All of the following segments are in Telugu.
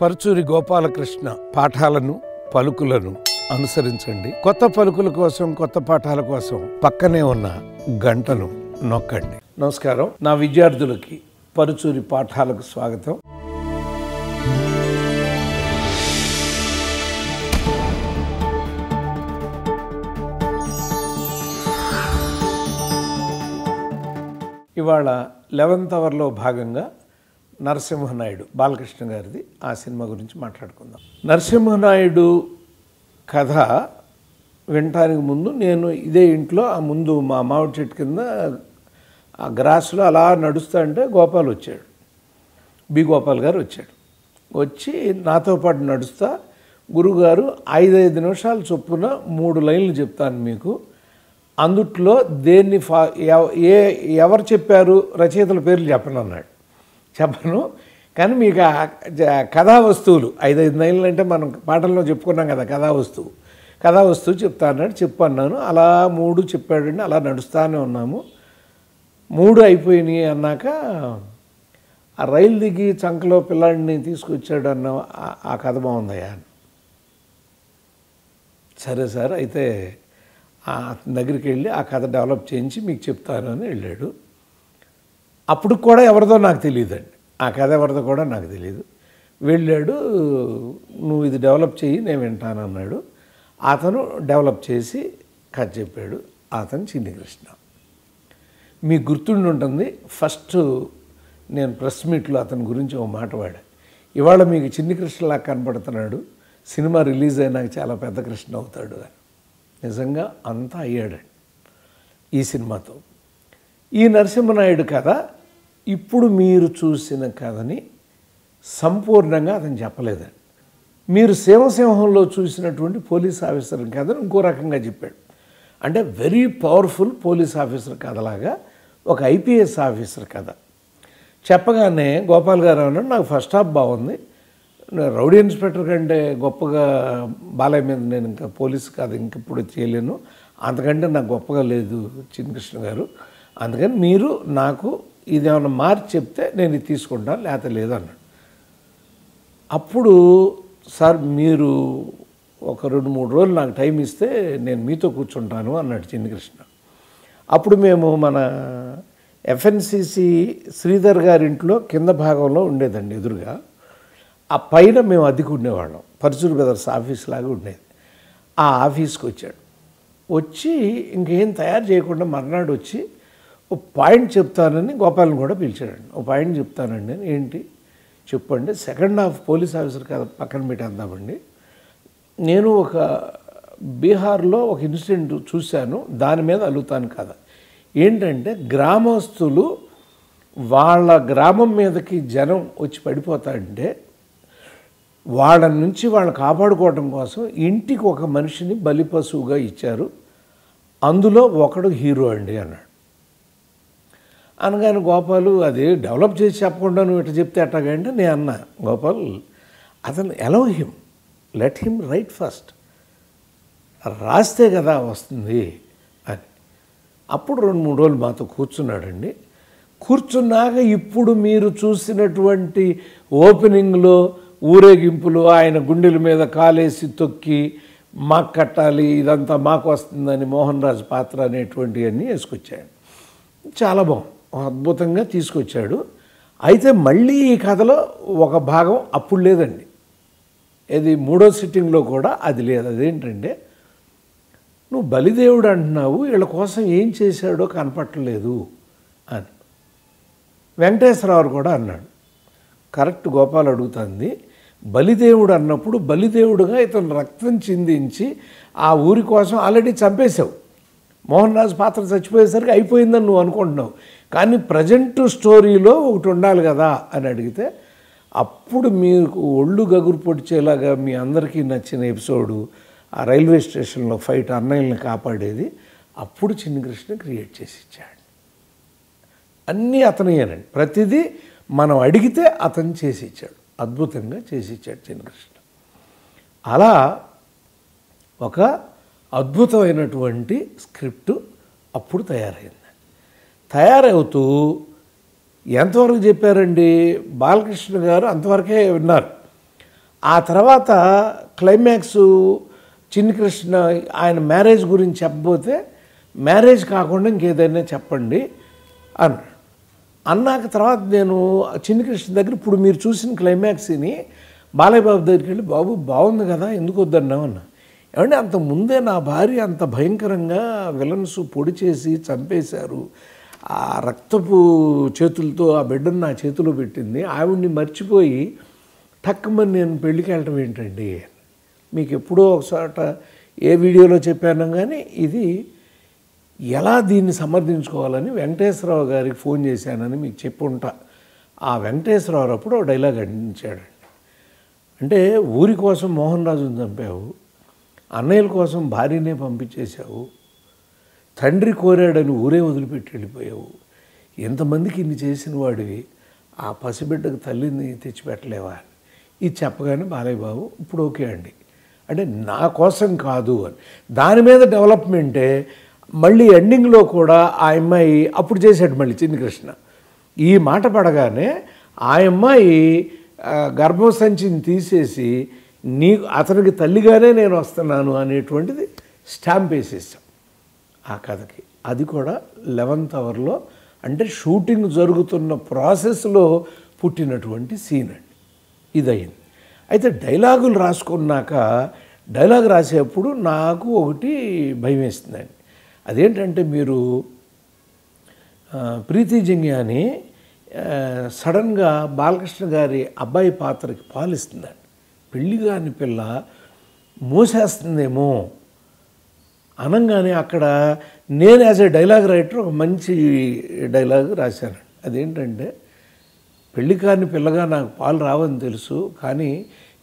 పరుచూరి గోపాలకృష్ణ పాఠాలను పలుకులను అనుసరించండి. కొత్త పలుకుల కోసం, కొత్త పాఠాల కోసం పక్కనే ఉన్న గంటను నొక్కండి. నమస్కారం. నా విద్యార్థులకి పరుచూరి పాఠాలకు స్వాగతం. ఇవాళ 11th అవర్లో భాగంగా నరసింహనాయుడు బాలకృష్ణ గారిది ఆ సినిమా గురించి మాట్లాడుకుందాం. నరసింహనాయుడు కథ వినటానికి ముందు నేను ఇదే ఇంట్లో ఆ ముందు మా మామిడి చెట్టు కింద ఆ గ్రాస్లో అలా నడుస్తా అంటే గోపాల్ వచ్చాడు, బి గోపాల్ గారు వచ్చాడు. వచ్చి నాతో పాటు నడుస్తా, గురువుగారు 5 నిమిషాలు చొప్పున 3 లైన్లు చెప్తాను మీకు, అందుట్లో దేన్ని ఎవరు చెప్పారు రచయితల పేర్లు చెప్పను అన్నాడు. చెప్పను, కానీ మీకు కథా వస్తువులు 5 లైన్లు అంటే మనం పాటల్లో చెప్పుకున్నాం కదా, కథా వస్తువు చెప్తా అన్నాడు. చెప్పన్నాను. అలా 3 చెప్పాడండి. అలా నడుస్తూనే ఉన్నాము. 3 అయిపోయినాయి అన్నాక ఆ రైలు దిగి చంకలో పిల్లాడిని తీసుకొచ్చాడు అన్న ఆ కథ బాగుందయ్యా. సరే సార్, అయితే అతని దగ్గరికి వెళ్ళి ఆ కథ డెవలప్ చేయించి మీకు చెప్తాను అని వెళ్ళాడు. అప్పుడు కూడా ఎవరిదో నాకు తెలియదండి, ఆ కథ ఎవరిదో కూడా నాకు తెలియదు. వెళ్ళాడు, నువ్వు ఇది డెవలప్ చేయి నేను వింటాను అన్నాడు. అతను డెవలప్ చేసి కథ చెప్పాడు. అతను చిన్ని కృష్ణ. మీకు గుర్తుండి ఉంటుంది, ఫస్ట్ నేను ప్రెస్ మీట్లో అతని గురించి ఒక మాట వాడా. ఇవాళ మీకు చిన్ని కృష్ణలా కనపడుతున్నాడు, సినిమా రిలీజ్ అయినాక చాలా పెద్ద కృష్ణ అవుతాడు అని. నిజంగా అంతా అయ్యాడండి ఈ సినిమాతో. ఈ నరసింహనాయుడు కథ ఇప్పుడు మీరు చూసిన కథని సంపూర్ణంగా అతను చెప్పలేదండి. మీరు సింహంలో చూసినటువంటి పోలీస్ ఆఫీసర్ కథను ఇంకో రకంగా చెప్పాడు. అంటే వెరీ పవర్ఫుల్ పోలీస్ ఆఫీసర్ కథలాగా ఒక ఐపీఎస్ ఆఫీసర్ కథ చెప్పగానే గోపాల్ గారు అన్నాడు, నాకు ఫస్ట్ హాఫ్ బాగుంది, రౌడీ ఇన్స్పెక్టర్ కంటే గొప్పగా బాలయ్య మీద నేను ఇంకా పోలీసు కాదు ఇంకెప్పుడు చేయలేను, అంతకంటే నాకు గొప్పగా లేదు చిన్ని కృష్ణ గారు, అందుకని మీరు నాకు ఇదేమన్నా మార్చి చెప్తే నేను ఇది తీసుకుంటాను, లేకపోతే లేదన్నాడు. అప్పుడు సార్ మీరు ఒక 2-3 రోజులు నాకు టైం ఇస్తే నేను మీతో కూర్చుంటాను అన్నాడు చిన్ని కృష్ణ. అప్పుడు మేము మన ఎఫ్ఎన్సిసి శ్రీధర్ గారింట్లో కింద భాగంలో ఉండేదండి ఎదురుగా. ఆ పైన మేము అద్దెకు ఉండేవాళ్ళం, పరుచూరి బ్రదర్స్ ఆఫీస్ లాగా ఉండేది. ఆ ఆఫీస్కి వచ్చాడు. వచ్చి ఇంకేం తయారు చేయకుండా మర్నాడు వచ్చి ఓ పాయింట్ చెప్తానని గోపాల్ని కూడా పిలిచాడండి. ఓ పాయింట్ చెప్తానండి. ఏంటి చెప్పండి. సెకండ్ హాఫ్ పోలీస్ ఆఫీసర్ కదా పక్కన పెట్టేద్దామండి. నేను ఒక బీహార్లో ఒక ఇన్సిడెంట్ చూశాను, దాని మీద అలుగుతాను కదా. ఏంటంటే గ్రామస్తులు వాళ్ళ గ్రామం మీదకి జనం వచ్చి పడిపోతాడంటే వాళ్ళ నుంచి వాళ్ళని కాపాడుకోవడం కోసం ఇంటికి ఒక మనిషిని బలిపశువుగా ఇచ్చారు, అందులో ఒకడు హీరో అండి అన్నాడు. అనగానే గోపాలు అది డెవలప్ చేసి చెప్పకుండా నువ్వు ఇట్లా చెప్తే అట్టాగంటే నేను అన్నా, గోపాల్ అతను allow him, let him right first, రాస్తే కదా వస్తుంది అని. అప్పుడు 2-3 రోజులు మాతో కూర్చున్నాడండి. కూర్చున్నాక ఇప్పుడు మీరు చూసినటువంటి ఓపెనింగ్లో ఊరేగింపులు, ఆయన గుండెల మీద కాలేసి తొక్కి మాకు కట్టాలి, ఇదంతా మాకు వస్తుందని మోహన్ రాజు పాత్ర అనేటువంటివన్నీ వేసుకొచ్చాడు. చాలా బాగుంది, అద్భుతంగా తీసుకొచ్చాడు. అయితే మళ్ళీ ఈ కథలో ఒక భాగం అప్పుడు లేదండి, ఇది 3వ సిట్టింగ్లో కూడా అది లేదు. అదేంటంటే నువ్వు బలిదేవుడు అంటున్నావు, వీళ్ళ కోసం ఏం చేశాడో కనపట్టలేదు అని వెంకటేశ్వరరావు కూడా అన్నాడు. కరెక్ట్ గోపాల్ అడుగుతుంది. బలిదేవుడు అన్నప్పుడు బలిదేవుడుగా ఇతను రక్తం చిందించి ఆ ఊరి కోసం ఆల్రెడీ చంపేశావు, మోహన్ రాజు పాత్ర చచ్చిపోయేసరికి అయిపోయిందని నువ్వు అనుకుంటున్నావు, కానీ ప్రజెంట్ స్టోరీలో ఒకటి ఉండాలి కదా అని అడిగితే అప్పుడు మీకు ఒళ్ళు గగురు పొడిచేలాగా మీ అందరికీ నచ్చిన ఎపిసోడు ఆ రైల్వే స్టేషన్లో ఫైట్, అన్నయ్యని కాపాడేది, అప్పుడు చిన్ని కృష్ణ క్రియేట్ చేసి ఇచ్చాడు. అన్నీ అతనేనండి, ప్రతిదీ మనం అడిగితే అతను చేసి ఇచ్చాడు, అద్భుతంగా చేసి ఇచ్చాడు చిన్ని కృష్ణ. అలా ఒక అద్భుతమైనటువంటి స్క్రిప్టు అప్పుడు తయారైంది. తయారవుతూ ఎంతవరకు చెప్పారండి బాలకృష్ణ గారు, అంతవరకే విన్నారు. ఆ తర్వాత క్లైమాక్స్ చిన్ని కృష్ణ ఆయన మ్యారేజ్ గురించి చెప్పబోతే మ్యారేజ్ కాకుండా ఇంకేదైనా చెప్పండి అన్నాడు. అన్నాక తర్వాత నేను చిన్ని కృష్ణ దగ్గర ఇప్పుడు మీరు చూసిన క్లైమాక్స్ని బాలయ్య బాబు దగ్గరికి వెళ్ళి, బాబు బాగుంది కదా, ఎందుకు వద్దన్నావు అన్నా. ఏమంటే అంత ముందే నా భార్య అంత భయంకరంగా విలన్స్ పొడి చేసి చంపేశారు, ఆ రక్తపు చేతులతో ఆ బిడ్డను నా చేతిలో పెట్టింది, ఆవిడ్ని మర్చిపోయి టక్కుమని నేను పెళ్ళికి వెళ్ళటం ఏంటండి. మీకు ఎప్పుడో ఒకసాట ఏ వీడియోలో చెప్పాను కానీ ఇది ఎలా దీన్ని సమర్థించుకోవాలని వెంకటేశ్వరరావు గారికి ఫోన్ చేశానని మీకు చెప్పుంటా. ఆ వెంకటేశ్వరరావు అప్పుడు డైలాగ్ అందించాడండి. అంటే ఊరి కోసం మోహన్ రాజుని చంపావు, అన్నయ్యల కోసం భార్యనే పంపించేశావు, తండ్రి కోరాడని ఊరే వదిలిపెట్టి వెళ్ళిపోయావు, ఎంతమందికి ఇన్ని చేసిన వాడివి, ఆ పసిబిడ్డకు తల్లిని తెచ్చిపెట్టలేవా. ఇది చెప్పగానే బాలయ్య బాబు ఇప్పుడు ఓకే అండి, అంటే నా కోసం కాదు అని. దాని మీద డెవలప్మెంటే మళ్ళీ ఎండింగ్లో కూడా ఆ అమ్మాయి అప్పుడు చేశాడు మళ్ళీ చిన్ని కృష్ణ. ఈ మాట పడగానే ఆ అమ్మాయి గర్భసంచిని తీసేసి అతనికి తల్లిగానే నేను వస్తున్నాను అనేటువంటిది స్టాంప్ వేసేసాం ఆ కథకి. అది కూడా 11th అవర్లో, అంటే షూటింగ్ జరుగుతున్న ప్రాసెస్లో పుట్టినటువంటి సీన్ అండి. ఇదయింది. అయితే డైలాగులు రాసుకున్నాక డైలాగ్ రాసేప్పుడు నాకు ఒకటి భయం వేస్తుందండి. అదేంటంటే మీరు ప్రీతి జింగ్యాని సడన్గా బాలకృష్ణ గారి అబ్బాయి పాత్రకి పాలిస్తుందండి. పెళ్లి కాని పిల్ల మోసేస్తుందేమో అనగానే అక్కడ నేను యాజ్ ఏ డైలాగ్ రైటర్ ఒక మంచి డైలాగ్ రాశాను. అదేంటంటే పెళ్లి కాని పిల్లగా నాకు పాలు రావని తెలుసు, కానీ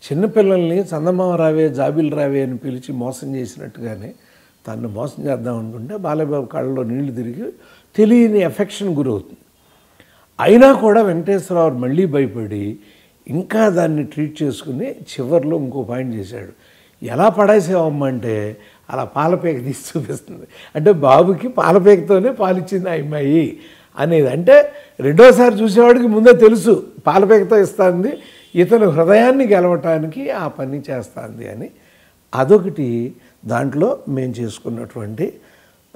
చిన్నపిల్లల్ని చందమామ రావే జాబిలు రావే అని పిలిచి మోసం చేసినట్టుగానే తను మోసం చేద్దాం అనుకుంటే బాలయ్యబాబు కళ్ళలో నీళ్లు తిరిగి తెలియని ఎఫెక్షన్ గురవుతుంది. అయినా కూడా వెంకటేశ్వరరావు మళ్ళీ భయపడి ఇంకా దాన్ని ట్రీట్ చేసుకుని చివరిలో ఇంకో పాయింట్ చేశాడు. ఎలా పడేసావమ్మంటే అలా పాలపేక తీసి చూపిస్తుంది. అంటే బాబుకి పాలపేకతోనే పాలిచ్చింది ఆ అమ్మాయి అనేది. అంటే రెండోసారి చూసేవాడికి ముందే తెలుసు పాలపేకతో ఇస్తుంది, ఇతను హృదయాన్ని గెలవటానికి ఆ పని చేస్తుంది అని. అదొకటి దాంట్లో మేము చేసుకున్నటువంటి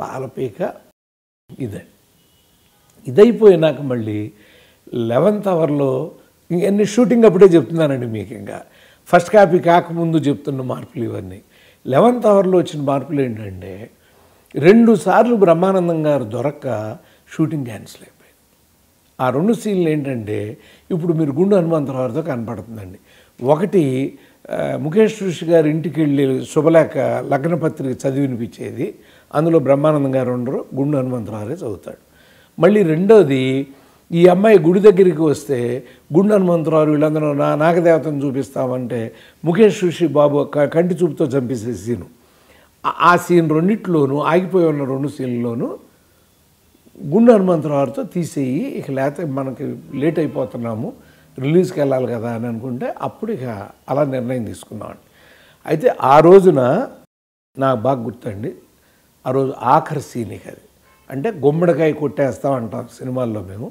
పాలపేక ఇదైపోయినాక మళ్ళీ 11th అవర్లో ఇవన్నీ షూటింగ్ అప్పుడే చెప్తున్నానండి మీకు. ఇంకా ఫస్ట్ కాపీ కాకముందు చెప్తున్న మార్పులు ఇవన్నీ. 11th అవర్లో వచ్చిన మార్పులు ఏంటంటే 2 సార్లు బ్రహ్మానందం గారు దొరక్క షూటింగ్ క్యాన్సిల్ అయిపోయింది. ఆ 2 సీన్లు ఏంటంటే ఇప్పుడు మీరు గుండు హనుమంతరావుతో కనపడుతుందండి. ఒకటి ముఖేష్ ఋషి గారి ఇంటికి వెళ్ళి శుభలేఖ లగ్నపత్రిక చదివినిపించేది, అందులో బ్రహ్మానందం గారు ఉండరు, గుండు హనుమంతరావురే చదువుతాడు. మళ్ళీ రెండోది ఈ అమ్మాయి గుడి దగ్గరికి వస్తే గుండు హనుమంతరావు వీళ్ళందరూ నాగదేవతను చూపిస్తామంటే ముఖేష్ ఋషి బాబు కంటి చూపుతో చంపేసే సీను. ఆ సీన్ రెండిట్లోనూ ఆగిపోయి ఉన్న 2 సీన్లోనూ గుండు హనుమంతరావుతో తీసేయి, ఇక లేకపోతే మనకి లేట్ అయిపోతున్నాము, రిలీజ్కి వెళ్ళాలి కదా అని అనుకుంటే అప్పుడు ఇక అలా నిర్ణయం తీసుకున్నామండి. అయితే ఆ రోజున నాకు బాగా గుర్తండి, ఆ రోజు ఆఖరి సీన్ ఇక అది, అంటే గుమ్మడికాయ కొట్టేస్తాం అంటాం సినిమాల్లో మేము,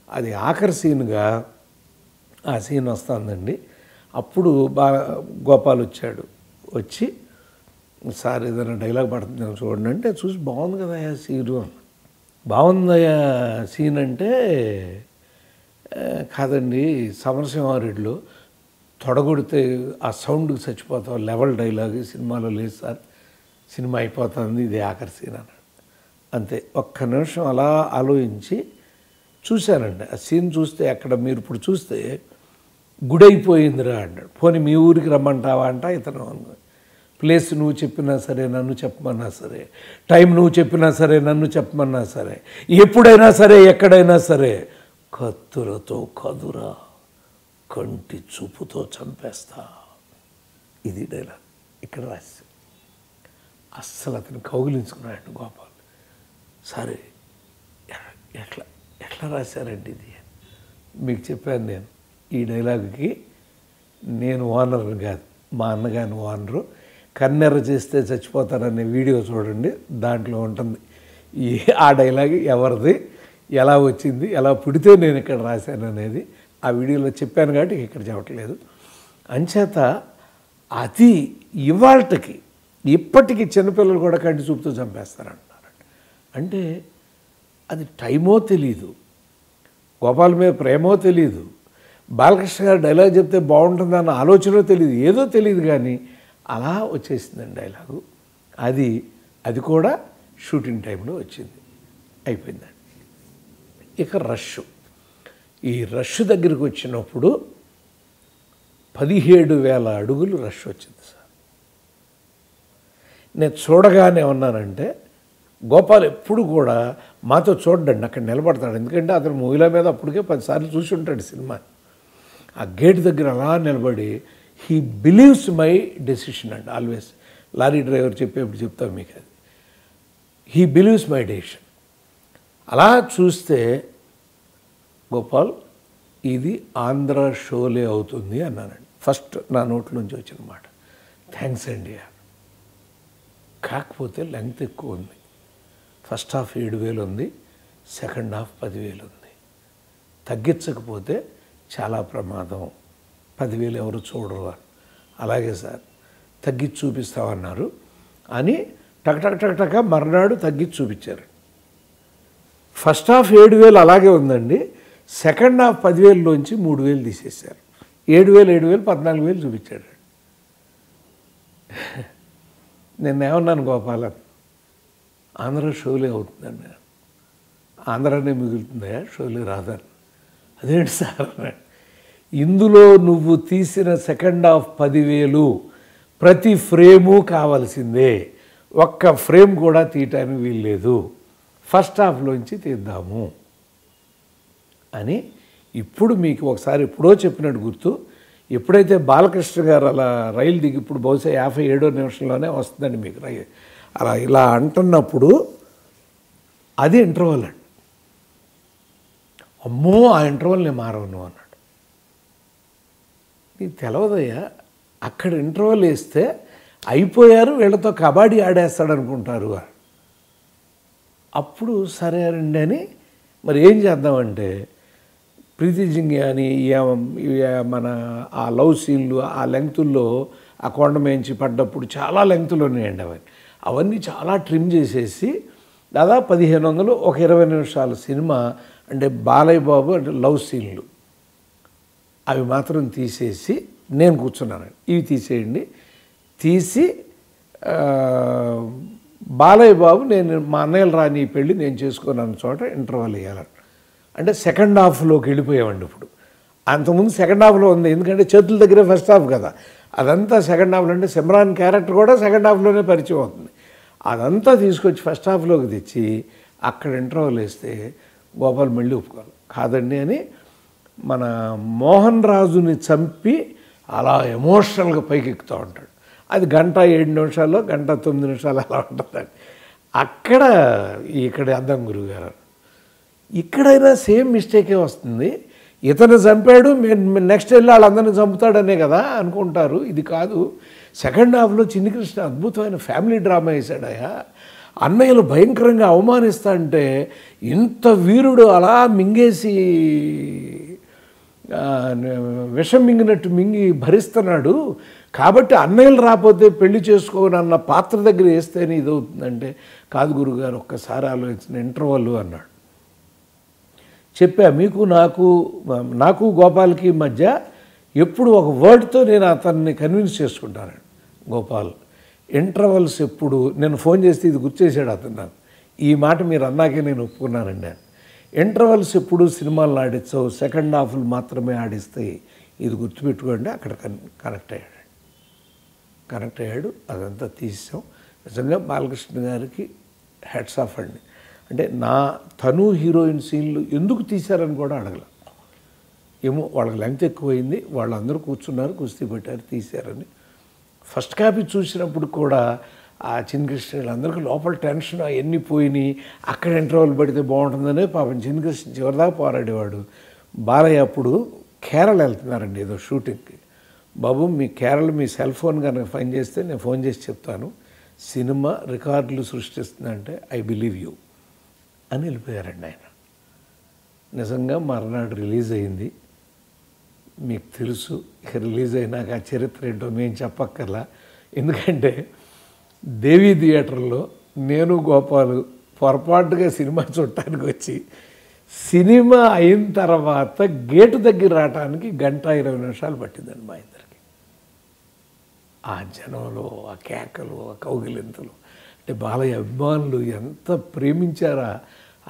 అది ఆఖరి సీన్గా ఆ సీన్ వస్తుందండి. అప్పుడు గోపాల్ వచ్చాడు, వచ్చి సార్ ఏదైనా డైలాగ్ పడుతుందేమో చూడండి అంటే చూసి బాగుంది కదా సీను, బాగుందయ్యా సీన్ అంటే కాదండి సమరసింహారెడ్డిలో తొడగొడితే ఆ సౌండ్కి చచ్చిపోతాం లెవెల్ డైలాగ్ సినిమాలో లేదు సార్, సినిమా అయిపోతుంది, ఇది ఆఖరి సీన్ అన్నాడు. అంతే, ఒక్క నిమిషం అలా ఆలోచించి చూశానండి. ఆ సీన్ చూస్తే అక్కడ మీరు ఇప్పుడు చూస్తే గుడైపోయిందిరా అన్నాడు. పోనీ మీ ఊరికి రమ్మంటావా అంట ఇతను. ప్లేస్ నువ్వు చెప్పినా సరే, నన్ను చెప్పమన్నా సరే, టైం నువ్వు చెప్పినా సరే, నన్ను చెప్పమన్నా సరే, ఎప్పుడైనా సరే, ఎక్కడైనా సరే, కత్తులతో కదురా, కంటి చూపుతో చంపేస్తా. ఇది డైలాగ్ ఇక్కడ రాసి అస్సలు అతను కౌగిలించుకున్నాడు గోపాల్. సరే ఎట్లా రాశారండి ఇది? మీకు చెప్పాను నేను, ఈ డైలాగుకి నేను ఓనర్ని కాదు, మా అన్నగాని ఓనరు. కన్నెర్ర చేస్తే చచ్చిపోతారనే వీడియో చూడండి, దాంట్లో ఉంటుంది ఆ డైలాగ్ ఎవరిది, ఎలా వచ్చింది, ఎలా పుడితే నేను ఇక్కడ రాశాను అనేది. ఆ వీడియోలో చెప్పాను కాబట్టి ఇక్కడ చెప్పట్లేదు. అంచేత అది ఇవాళకి ఇప్పటికీ చిన్నపిల్లలు కూడా కంటి చూపుతో చంపేస్తారంటున్నారు. అంటే అది టైమో తెలీదు, గోపాల్ మీద ప్రేమో తెలీదు, బాలకృష్ణ గారు డైలాగ్ చెప్తే బాగుంటుందన్న ఆలోచన తెలియదు, ఏదో తెలియదు, కానీ అలా వచ్చేసిందండి డైలాగు. అది కూడా షూటింగ్ టైంలో వచ్చింది, అయిపోయిందండి. ఇక ఈ రష్ దగ్గరికి వచ్చినప్పుడు 17,000 అడుగులు రష్ వచ్చింది సార్. నేను చూడగానే ఉన్నానంటే, గోపాల్ ఎప్పుడు కూడా మాతో చూడండి, అక్కడ నిలబడతాడు. ఎందుకంటే అతను మూవీల మీద అప్పటికే 10 సార్లు చూసి ఉంటాడు సినిమా. ఆ గేట్ దగ్గర అలా నిలబడి హీ బిలీవ్స్ మై డెసిషన్ అండి. ఆల్వేస్ లారీ డ్రైవర్ చెప్పేప్పుడు చెప్తాం మీకు, అది హీ బిలీవ్స్ మై డెసిషన్. అలా చూస్తే గోపాల్ ఇది ఆంధ్ర షోలే అవుతుంది అన్నానండి. ఫస్ట్ నా నోట్లోంచి వచ్చిన మాట. థ్యాంక్స్ అండి. కాకపోతే లెంగ్త్ ఎక్కువ ఉంది. ఫస్ట్ హాఫ్ 7,000 ఉంది, సెకండ్ హాఫ్ 10,000 ఉంది. తగ్గించకపోతే చాలా ప్రమాదం, 10,000 ఎవరు చూడరు. అలాగే సార్, తగ్గించి చూపిస్తామన్నారు అని టక్ మర్నాడు తగ్గించి చూపించారు. ఫస్ట్ హాఫ్ 7,000 అలాగే ఉందండి, సెకండ్ హాఫ్ 10,000లోంచి 3,000 తీసేశారు. 7,000 14,000 చూపించాడు. నేనేమన్నాను, గోపాల ఆంధ్ర షోలే అవుతుందండి, ఆంధ్రానే మిగులుతుందా, షోలే రాదని. అదేంటి సార్, ఇందులో నువ్వు తీసిన సెకండ్ హాఫ్ 10,000 ప్రతి ఫ్రేము కావాల్సిందే, ఒక్క ఫ్రేమ్ కూడా తీయటానికి వీల్లేదు, ఫస్ట్ హాఫ్లోంచి తీద్దాము అని ఇప్పుడు మీకు ఒకసారి ఎప్పుడో చెప్పినట్టు గుర్తు. ఎప్పుడైతే బాలకృష్ణ గారు అలా రైలు దిగి, ఇప్పుడు బహుశా 57వ నిమిషంలోనే వస్తుందండి మీకు అలా ఇలా అంటున్నప్పుడు, అది ఇంటర్వల్ అండి. అమ్మో, ఆ ఇంటర్వల్ నేను మారవను అన్నాడు. నీకు తెలవదయ్యా, అక్కడ ఇంటర్వల్ వేస్తే అయిపోయారు, వీళ్ళతో కబడ్డీ ఆడేస్తాడు అనుకుంటారు. అప్పుడు సరే అండి అని మరి ఏం చేద్దామంటే, ప్రీతి జింగ్యాని మన ఆ లవ్ సీన్లు ఆ లెంగ్తుల్లో ఆ కొండ మేంచి పడ్డప్పుడు చాలా లెంగ్తులు ఉన్నాయండి. అవన్నీ చాలా ట్రిమ్ చేసేసి దాదాపు 1,500 ఒక 20 నిమిషాల సినిమా అంటే బాలయ్య బాబు అంటే లవ్ సీన్లు అవి మాత్రం తీసేసి నేను కూర్చున్నాను. ఇవి తీసేయండి, తీసి బాలయ్య బాబు నేను మా అన్నయ్యలు రాని పెళ్ళి నేను చేసుకున్నాను చోట ఇంటర్వల్ వేయాలని, అంటే సెకండ్ హాఫ్లోకి వెళ్ళిపోయామండి. ఇప్పుడు అంతకుముందు సెకండ్ హాఫ్లో ఉంది, ఎందుకంటే చేతుల దగ్గరే ఫస్ట్ హాఫ్ కదా, అదంతా సెకండ్ హాఫ్లో. అంటే సిమ్రాన్ క్యారెక్టర్ కూడా సెకండ్ హాఫ్లోనే పరిచయం అవుతుంది. అదంతా తీసుకొచ్చి ఫస్ట్ హాఫ్లోకి తెచ్చి అక్కడ ఇంటర్వల్ వేస్తే గోపాల్ మళ్ళీ ఒప్పుకోవాలి, కాదండి అని మన మోహన్ రాజుని చంపి అలా ఎమోషనల్గా పైకి ఎక్కుతూ ఉంటాడు. అది 1:07 1:09 అలా ఉంటుందండి. అక్కడ ఇక్కడ అర్థం గురువుగారు, ఇక్కడైనా సేమ్ మిస్టేకే వస్తుంది. ఇతను చంపాడు, నెక్స్ట్ వెళ్ళి వాళ్ళందరినీ చంపుతాడనే కదా అనుకుంటారు. ఇది కాదు. సెకండ్ హాఫ్లో చిన్ని కృష్ణ అద్భుతమైన ఫ్యామిలీ డ్రామా వేశాడయా. అన్నయ్యలు భయంకరంగా అవమానిస్తా అంటే ఇంత వీరుడు అలా మింగేసి విషం మింగినట్టు మింగి భరిస్తున్నాడు. కాబట్టి అన్నయ్యలు రాకపోతే పెళ్లి చేసుకోనన్న పాత్ర దగ్గర వేస్తేనే ఇది అవుతుందంటే, కాదు గురుగారు ఒక్కసారి ఆలోచించిన ఇంటర్వల్ అన్నాడు. చెప్పా, మీకు నాకు గోపాల్కి మధ్య ఎప్పుడు ఒక వర్డ్తో నేను అతన్ని కన్విన్స్ చేసుకుంటానండి. గోపాల్ ఇంటర్వల్స్ ఎప్పుడు, నేను ఫోన్ చేస్తే ఇది గుర్తు చేశాడు అతను నాకు, ఈ మాట మీరు అన్నాకే నేను ఒప్పుకున్నానండి. ఇంటర్వల్స్ ఎప్పుడు సినిమాలను ఆడించవు, సెకండ్ హాఫ్లు మాత్రమే ఆడిస్తాయి, ఇది గుర్తుపెట్టుకోండి. అక్కడ కనెక్ట్ అయ్యాడు. అదంతా తీసాం. నిజంగా బాలకృష్ణ గారికి హెడ్స్ ఆఫ్ అండి. అంటే తను హీరోయిన్ సీన్లు ఎందుకు తీశారని కూడా అడగల. ఏమో వాళ్ళకి లెంగ్త్ ఎక్కువైంది, వాళ్ళందరూ కూర్చున్నారు, కుస్తీ పెట్టారు, తీశారని. ఫస్ట్ కాపీ చూసినప్పుడు కూడా ఆ చిన్ని కృష్ణ వీళ్ళందరికీ లోపల టెన్షన్ అవన్నీ పోయినాయి. అక్కడ ఇంటర్వల్ పడితే బాగుంటుందనే పాపం చిన్ని కృష్ణ చివరిదాకా పోరాడేవాడు. బాలయ్య అప్పుడు కేరళ వెళ్తున్నారండి ఏదో షూటింగ్కి. బాబు మీ కేరళ మీ సెల్ ఫోన్ కనుక ఫైన్ చేస్తే నేను ఫోన్ చేసి చెప్తాను, సినిమా రికార్డులు సృష్టిస్తుందంటే ఐ బిలీవ్ యూ అని వెళ్ళిపోయారండి ఆయన. నిజంగా మర్నాడు రిలీజ్ అయింది. మీకు తెలుసు. ఇక రిలీజ్ అయినాక ఆ చరిత్ర ఏంటో మేము చెప్పక్కర్లా. ఎందుకంటే దేవి థియేటర్లో నేను గోపాలు పొరపాటుగా సినిమా చూడటానికి వచ్చి సినిమా అయిన తర్వాత గేటు దగ్గర రావడానికి 1:20 నిమిషాలు పట్టిందండి మా ఇద్దరికి. ఆ జనంలో, ఆ కేకలు, ఆ కౌగిలింతలు, అంటే బాలయ్య అభిమానులు ఎంత ప్రేమించారా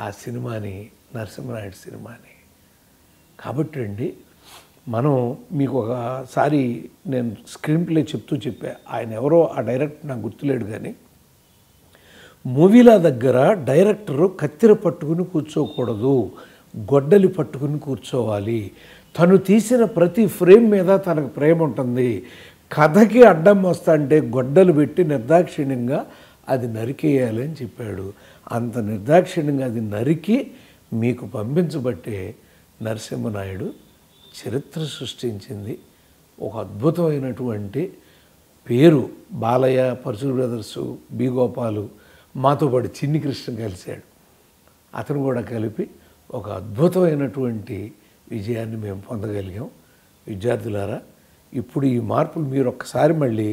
ఆ సినిమాని, నరసింహనాయుడు సినిమాని. కాబట్టి అండి మనం మీకు ఒకసారి నేను స్క్రీన్ ప్లే చెప్తూ చెప్పా. ఆయన ఎవరో ఆ డైరెక్టర్ నాకు గుర్తులేడు, కానీ మూవీల దగ్గర డైరెక్టరు కత్తెర పట్టుకుని కూర్చోకూడదు, గొడ్డలి పట్టుకుని కూర్చోవాలి. తను తీసిన ప్రతి ఫ్రేమ్ మీద తనకు ప్రేమ ఉంటుంది. కథకి అడ్డం వస్తుంటే గొడ్డలు పెట్టి నిర్దాక్షిణ్యంగా అది నరికేయాలి అని చెప్పాడు. అంత నిర్దాక్షిణ్యంగా అది నరికి మీకు పంపించబట్టే నరసింహనాయుడు చరిత్ర సృష్టించింది. ఒక అద్భుతమైనటువంటి పేరు. బాలయ్య, పరశు బ్రదర్సు, బి గోపాలు, మాతో పాటు చిన్ని కృష్ణ కలిశాడు. అతను కూడా కలిపి ఒక అద్భుతమైనటువంటి విజయాన్ని మేము పొందగలిగాం. విద్యార్థులారా, ఇప్పుడు ఈ మార్పులు మీరు ఒక్కసారి మళ్ళీ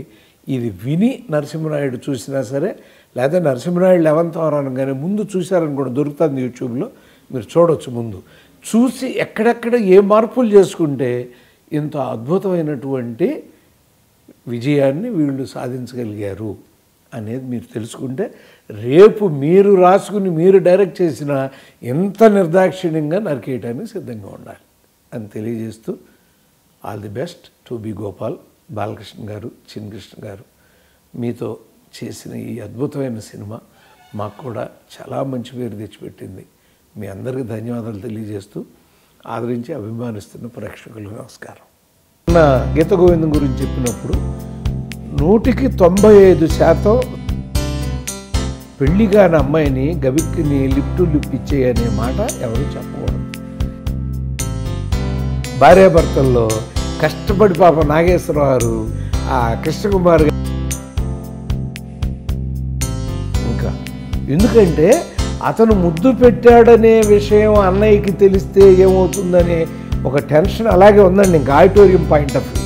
ఇది విని నరసింహనాయుడు చూసినా సరే, లేదా నరసింహనాయుడు 11వ వారం అనగానే ముందు చూశారని కూడా దొరుకుతుంది యూట్యూబ్లో, మీరు చూడవచ్చు. ముందు చూసి ఎక్కడెక్కడ ఏ మార్పులు చేసుకుంటే ఇంత అద్భుతమైనటువంటి విజయాన్ని వీళ్ళు సాధించగలిగారు అనేది మీరు తెలుసుకుంటే, రేపు మీరు రాసుకుని మీరు డైరెక్ట్ చేసిన ఎంత నిర్దాక్షిణ్యంగా నరికేయడానికి సిద్ధంగా ఉండాలి అని తెలియజేస్తూ, all the best to be Gopal. Balakrishna గారు, చిన్ని కృష్ణ గారు, మీతో చేసిన ఈ అద్భుతమైన సినిమా మాకు కూడా చాలా మంచి పేరు తెచ్చిపెట్టింది. మీ అందరికీ ధన్యవాదాలు తెలియజేస్తూ, ఆదరించి అభిమానిస్తున్న ప్రేక్షకులకు నమస్కారం. నా గీత గోవిందం గురించి చెప్పినప్పుడు 100% పెళ్లి కాని అమ్మాయిని గవిక్కిని లిప్టు లిప్పిచ్చే అనే మాట ఎవరు చెప్పకూడదు. భార్యాభర్తల్లో కష్టపడి పాప నాగేశ్వరరావు గారు, ఆ కృష్ణకుమార్ ఇంకా ఎందుకంటే అతను ముద్దు పెట్టాడనే విషయం అన్నయ్యకి తెలిస్తే ఏమవుతుందనే ఒక టెన్షన్ అలాగే ఉందండి. ఇంకా ఆడిటోరియం పాయింట్ ఆఫ్ వ్యూ.